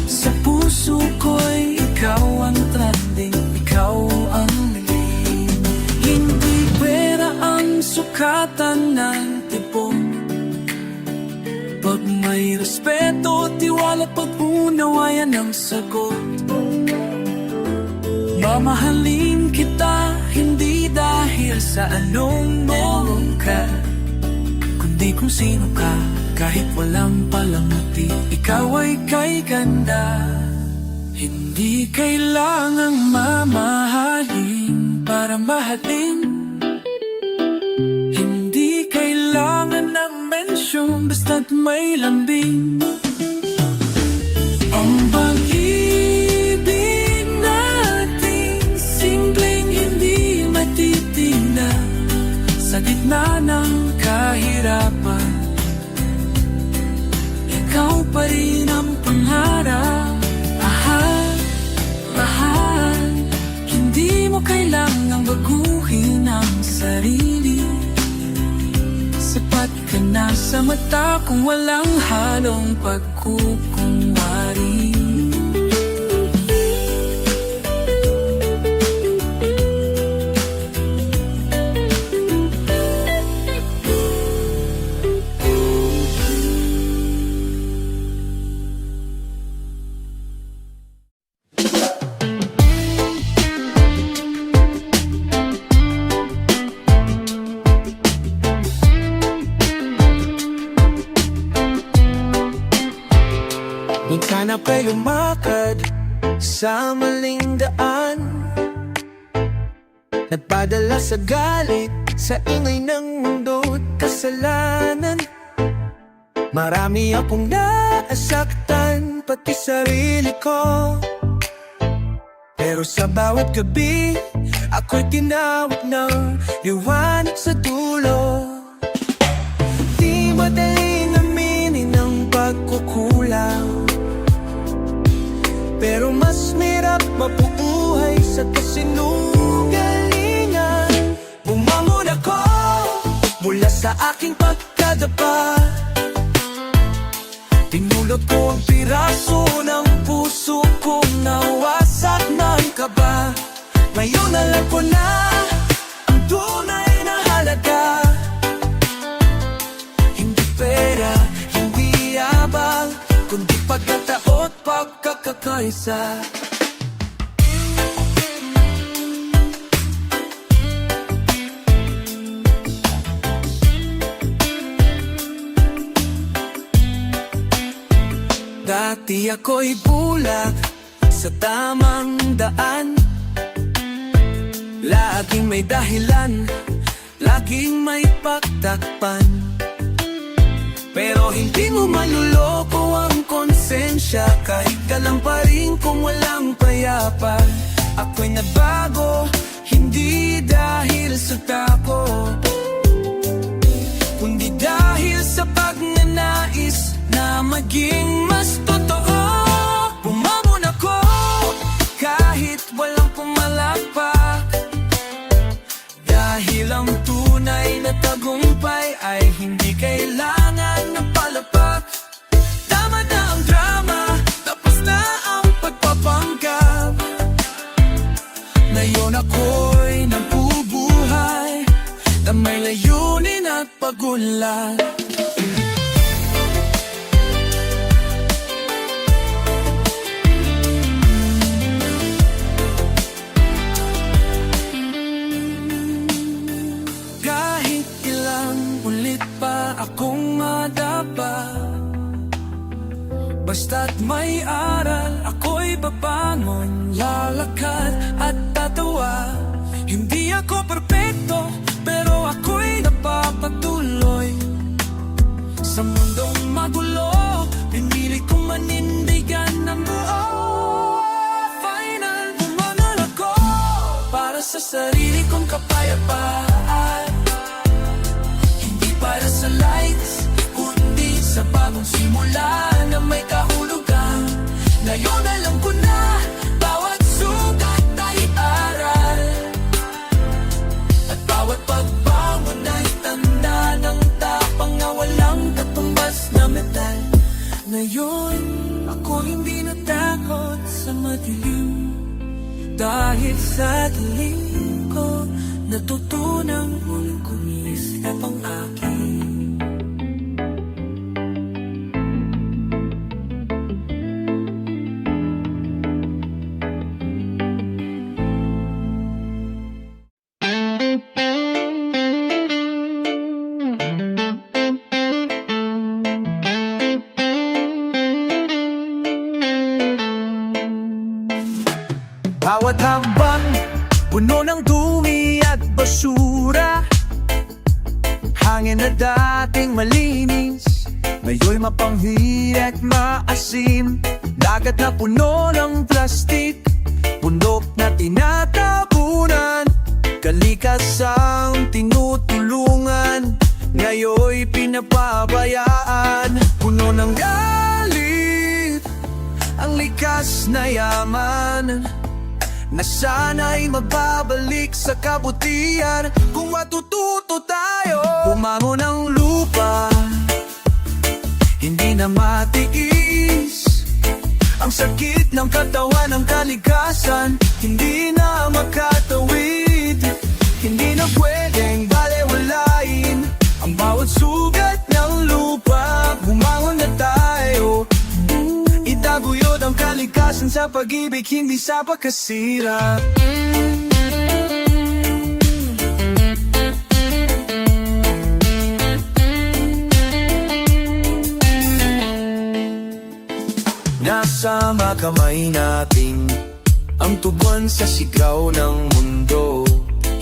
sa puso ko'y ikaw ang trending, ikaw ang lead. Hindi pera ang sukatan ng tipon, pag may respeto, tiwala, pag-unawayan ang sagot. Mamahalin kita, hindi dahil sa anong meron ka, kundi kung sino ka. Kahit walang palamuti, ikaw ay kay ganda. Hindi kailangang mamahalin para mahalin. Hindi kailangan ng mensyon, basta't may lambing. Ang pag-ibig natin, simpleng hindi matitinag. Sa gitna ng kahirapan, ikaw pa rin ang pangarap. Mahal, hindi mo kailangang baguhin ang sarili. Sapat ka na sa mata kung walang halong pagkukunwari. Minsan ako'y lumakad sa maling daan, nagpadala sa galit, sa ingay ng mundo't kasalanan. Marami akong naasaktan, pati sarili ko. Pero sa bawat gabi, ako'y tinawag ng liwanag sa dulo. Di madaling aminin ang pagkukulang, pero mas mirap mabubuhay sa kasinungalingan. Bumangon ako mula sa aking pagkadapa, tinulot ko ang piraso ng puso kong nawasak ng kaba. Ngayon alam ko na ang tunay na halaga. Hindi pera, hindi abang, kundi pagkataot, pagkakakaisa. Dati ako'y bulag sa tamang daan, laging may dahilan, laging may pagtakpan. Pero hindi mo maluloko ang konsensya, kahit ka lang pa rin kung walang payapa. Ako'y nabago, hindi dahil sa takot, kundi dahil sa pagnanais na maging mas totoo. Bumamon ako kahit walang pumalakpak, dahil ang tunay na tagumpay ay hindi kailangan ng palapak. Tama na ang drama, tapos na ang pagpapanggap. Ngayon ako'y nabubuhay na may layunin at pagunlad. Kahit ilang ulit pa akong madapa, basta't may aral, ako'y babangon, lalakad at tatawa. Hindi ako perpekto, pero ako'y napapatuloy. Sa mundong magulo, pinili kong manindigan ng buo. Final, bumangon ako para sa sarili kong kapayapaan. Hindi para sa likes, kundi sa bagong simula na may kahulugan. Ngayon alam ko na, bawat sugat ngayon, ako hindi natakot sa madilim. Dahil sa dilim ko, natutunang muling kumislap ang akin. Bawat hakbang, puno ng dumi at basura. Hangin na dating malinis, ngayon'y mapanghid at maasim. Dagat na puno ng plastik, bundok na tinatabunan. Kalikasang tinutulungan, ngayon'y pinapabayaan. Puno ng galit, ang likas na yaman, na sana'y magbabalik sa kabutihan kung matututo tayo. Bumangon ng lupa, hindi na matiis. Ang sakit ng katawan ng kalikasan, hindi na makatawid. Hindi na pwedeng balewalain ang bawat sugat ng lupa. Bumangon na tayo, itaguyod ang kalikasan sa pag-ibig, hindi sa pagkasira. Nasa mga kamay natin ang tugon sa sigaw ng mundo.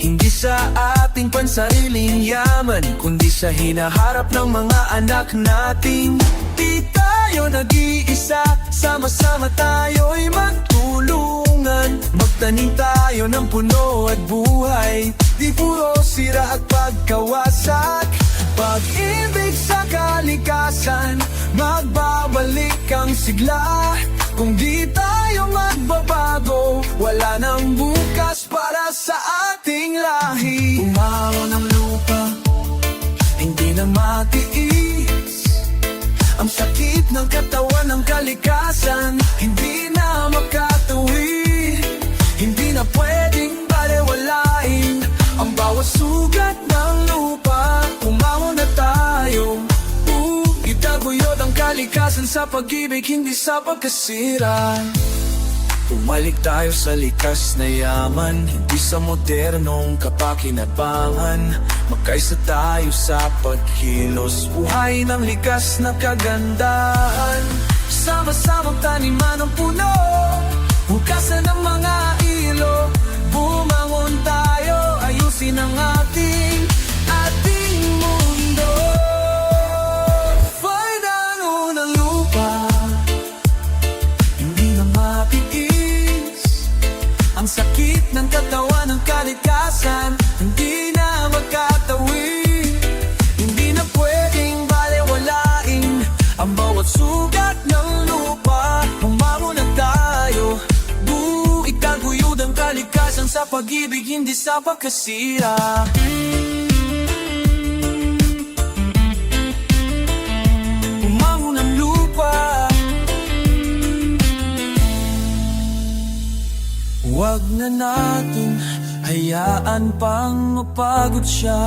Hindi sa ating pansariling yaman, kundi sa hinaharap ng mga anak natin. Di tayo nag-iisa, sama-sama tayo'y magtulungan. Magtanim tayo ng puno at buhay, di puro sira at pagkawasak. Pag-ibig sa kalikasan, magbabalik ang sigla. Kung di tayo magbabago, wala nang bukas para sa ating lahi. Bumangon ng lupa, hindi na matiis. Ang sakit ng katawan ng kalikasan, hindi na makatawid. Hindi na pwedeng balewalain ang bawat sugat ng lupa. Bumangon na tayo, itaguyod ang kalikasan sa pag-ibig, hindi sa pagkasira. Bumalik tayo sa likas na yaman, hindi sa modernong kapakinabangan. Magkaisa tayo sa pagkilos, buhay ng likas na kagandahan. Sama-samang taniman ng puno, hugasan ng mga ilog. Bumangon tayo, ayusin ang ating mundo. Pagdangon ng lupa, hindi na matiis. Ang sakit ng katawan ng kalikasan, hindi na magkatawid. Hindi na pwedeng balewalain ang bawat sugat ng lupa. Bumangon na tayo, itaguyod ang kalikasan sa pag-ibig, hindi sa pagkasira. Bumangon ang lupa, huwag na natin hayaan pang mapagod siya.